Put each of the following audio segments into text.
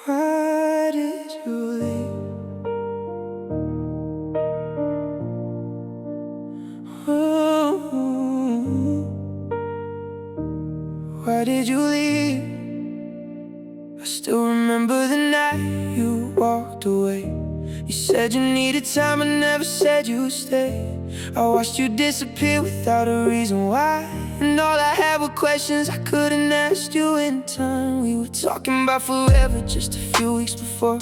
Why did you leave? Ooh, why did you leave? I still remember the night you walked away. You said you needed time, but never said you'd stay. I watched you disappear without a reason why, and all I had were questions I couldn't ask you in time. We were talking about forever just a few weeks before.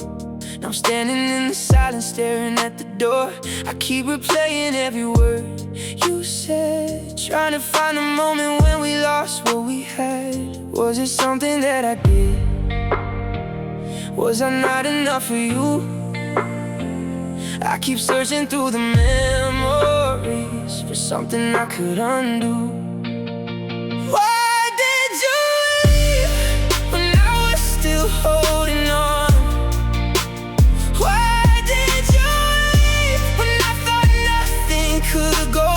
Now I'm standing in the silence, staring at the door. I keep replaying every word you said, trying to find the moment when we lost what we had. Was it something that I did? Was I not enough for you? I keep searching through the memories for something I could undo. Why did you leave when I was still holding on? Why did you leave when I thought nothing could go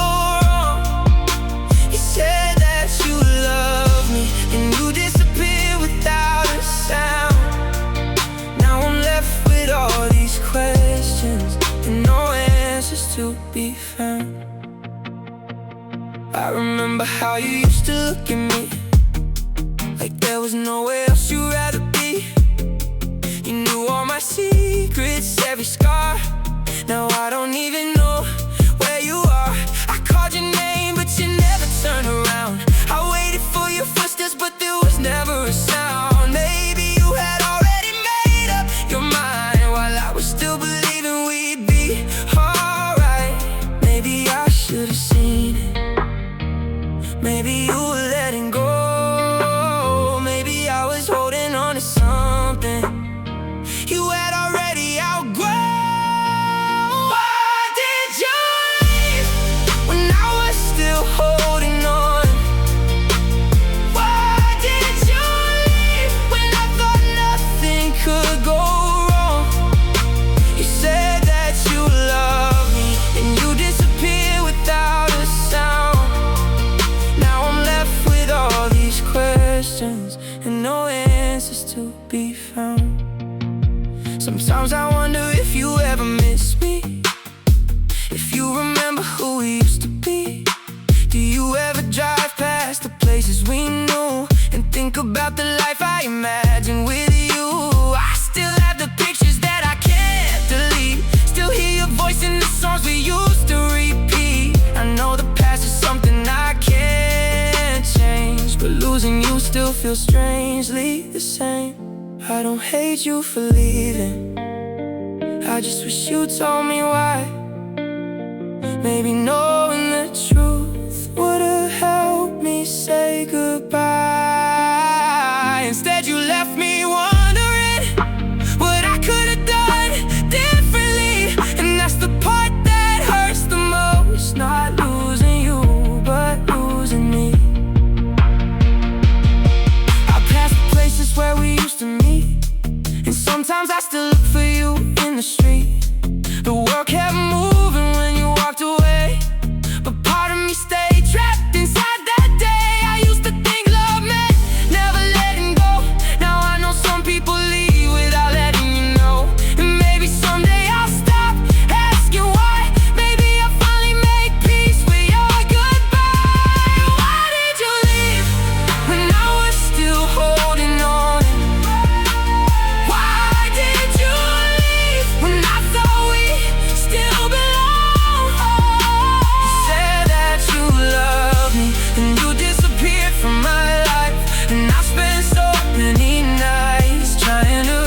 wrong? You said that you loved me, and you disappeared without a sound. Now I'm left with all these questions and no answers to be found. I remember how you used to look at me like there was nowhere else you'd rather be. You knew all my secrets, every scar. Now I don't even know where you are. I called your name, but you never turned around. I waited for your footsteps, but there was never a sound. Maybe you had already made up your mind while I was still believing we'd be alright. Maybe I should have seen it. Maybe you were letting go. Maybe I was holding on to something you had already outgrown. Why did you leave when I was still holding on? Why did you leave when I thought nothing could go wrong? You said that you loved me, and you disappeared without a sound. Now I'm left with all these questions and no answers to be found. Sometimes I wonder if you ever miss me, if you remember who we used to be. Do you ever drive past the places we knew and think about the life I imagined with you? I still have the pictures that I can't delete, still hear your voice in the songs we used to repeat. I know the past is something I can't change, but losing you still feels strangely the same. I don't hate you for leaving, I just wish you told me why. Maybe knowing the truth would've helped me say goodbye. Instead you left me wondering what I could've done differently, and that's the part that hurts the most. Not losing you, but losing me. I passed the places where we used to meet, and sometimes I still look for you in the street. The world kept moving when you walked away, but part of me stayed trapped inside that day. I used to think love meant never letting go. Now I know some people leave without letting you know. And maybe someday I'll stop asking why. Maybe I'll finally make peace with your goodbye. Why did you leave when I was still holding on? Why did you leave when I thought we still belong? You said that you loved me, and you disappeared from my life. And I spent so many nights trying to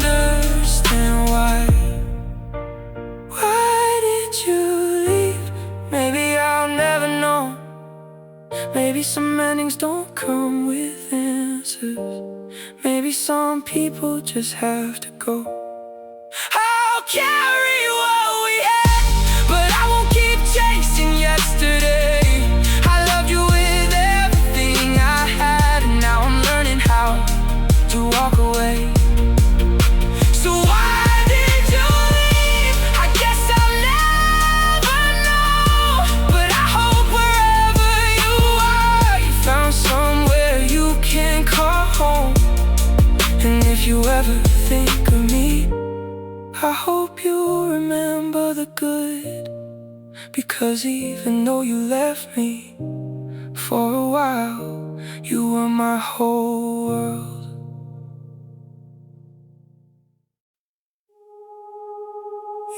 understand why. Why did you leave? Maybe I'll never know. Maybe some endings don't come with answers. Maybe some people just have to go. I'll carry what we had, but I won't keep chasing yesterday. I loved you with everything I had, and now I'm learning how to walk away. So why did you leave? I guess I'll never know, but I hope wherever you are, you found somewhere you can call home. ever think of me, I hope you remember the good. Because even though you left me for a while, you were my whole world.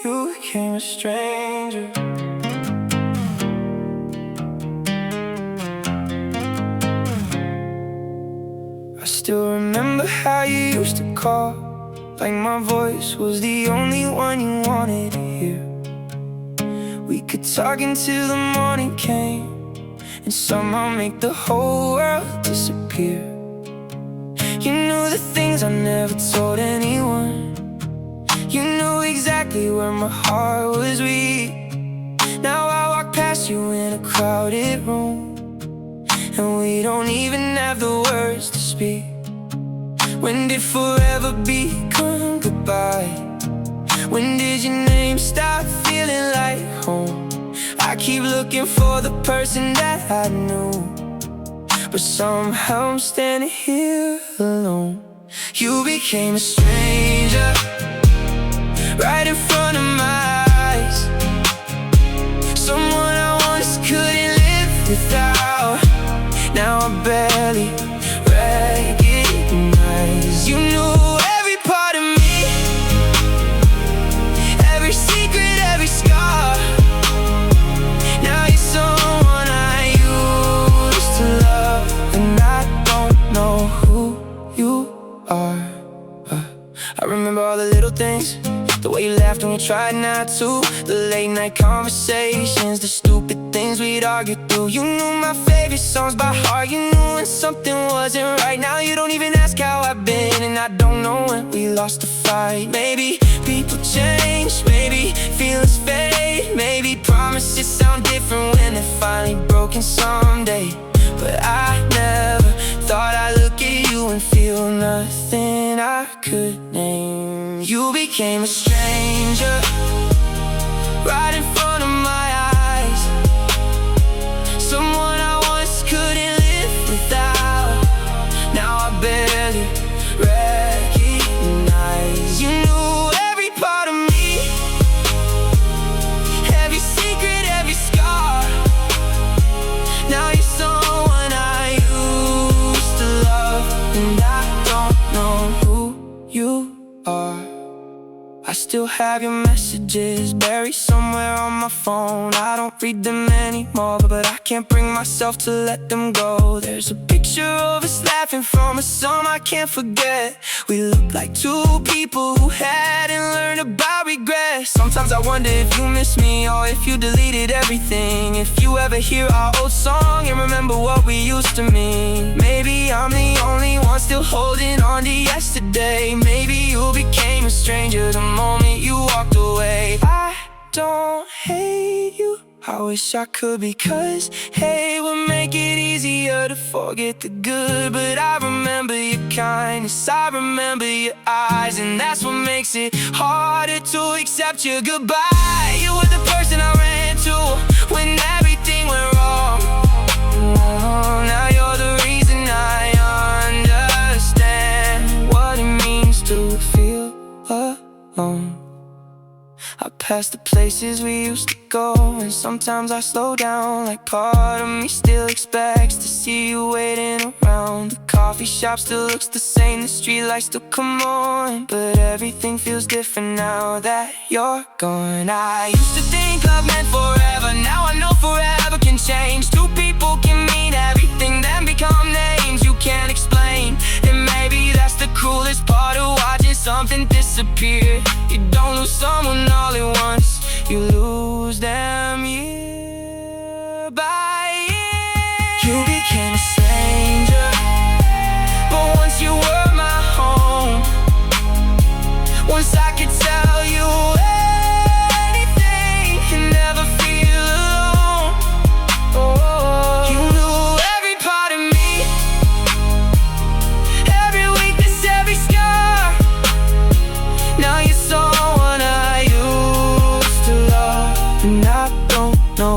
You became a stranger. I still remember how you used to call, like my voice was the only one you wanted to hear. We could talk until the morning came, and somehow make the whole world disappear. You knew the things I never told anyone. You knew exactly where my heart was weak. Now I walk past you in a crowded room, and we don't even have the words to speak. When did forever become goodbye? When did your name stop feeling like home? I keep looking for the person that I knew, but somehow I'm standing here alone. You became a stranger, right in front of my eyes. Someone I once couldn't live without. Now I barely recognize. You knew every part of me, every secret, every scar. Now you're someone I used to love, and I don't know who you are. I remember all the little things, the way you laughed when you tried not to, the late night conversations, the stupid things we'd argue through. You knew my favorite songs by heart. You knew when something wasn't right. Now you don't even ask how I've been, and I don't know when we lost the fight. Maybe people change, maybe feelings fade, maybe promises sound different when they're finally broken someday. But I never thought I'd look at you and feel nothing I could name. You became a stranger, right in front of my eyes. Someone I once couldn't live without. Now I barely recognize. You knew every part of me, every secret, every scar. Now you're someone I used to love, and I don't know who you are. I still have your messages buried somewhere on my phone. I don't read them anymore, but I can't bring myself to let them go. There's a picture of us laughing from a song I can't forget. We look like two people who hadn't learned about regret. Sometimes I wonder if you miss me, or if you deleted everything. If you ever hear our old song and remember what we used to mean. Maybe I'm the only one still holding on to yesterday. Maybe you became a stranger the moment you walked away. I don't hate you, I wish I could, because hate would make it easier to forget the good. But I remember your kindness, I remember your eyes, and that's what makes it harder to accept your goodbye. You were the person I ran to when everything went wrong. Now you're the reason I understand what it means to feel alone. I pass the places we used to go, and sometimes I slow down. Like part of me still expects to see you waiting around. The coffee shop still looks the same, the street lights still come on, but everything feels different now that you're gone. I used to think love meant forever, now I know forever can change. Two people can mean everything, then become names you can't explain. And maybe that's the coolest part of watching something disappear. You don't lose someone all at once, you lose them year by year. You became a stranger, but once you were my home. Once I could tell you anything and never feel alone. Oh, you knew every part of me, every weakness, every scar. Now you're someone I used to love, and I don't know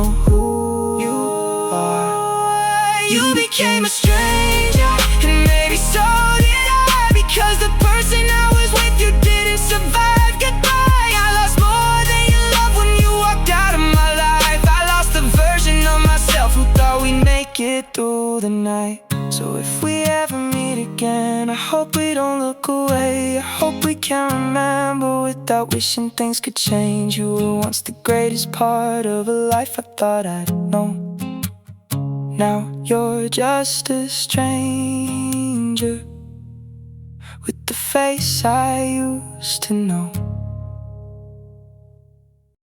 through the night. So if we ever meet again, I hope we don't look away. I hope we can remember without wishing things could change. You were once the greatest part of a life I thought I'd know. Now you're just a stranger with the face I used to know.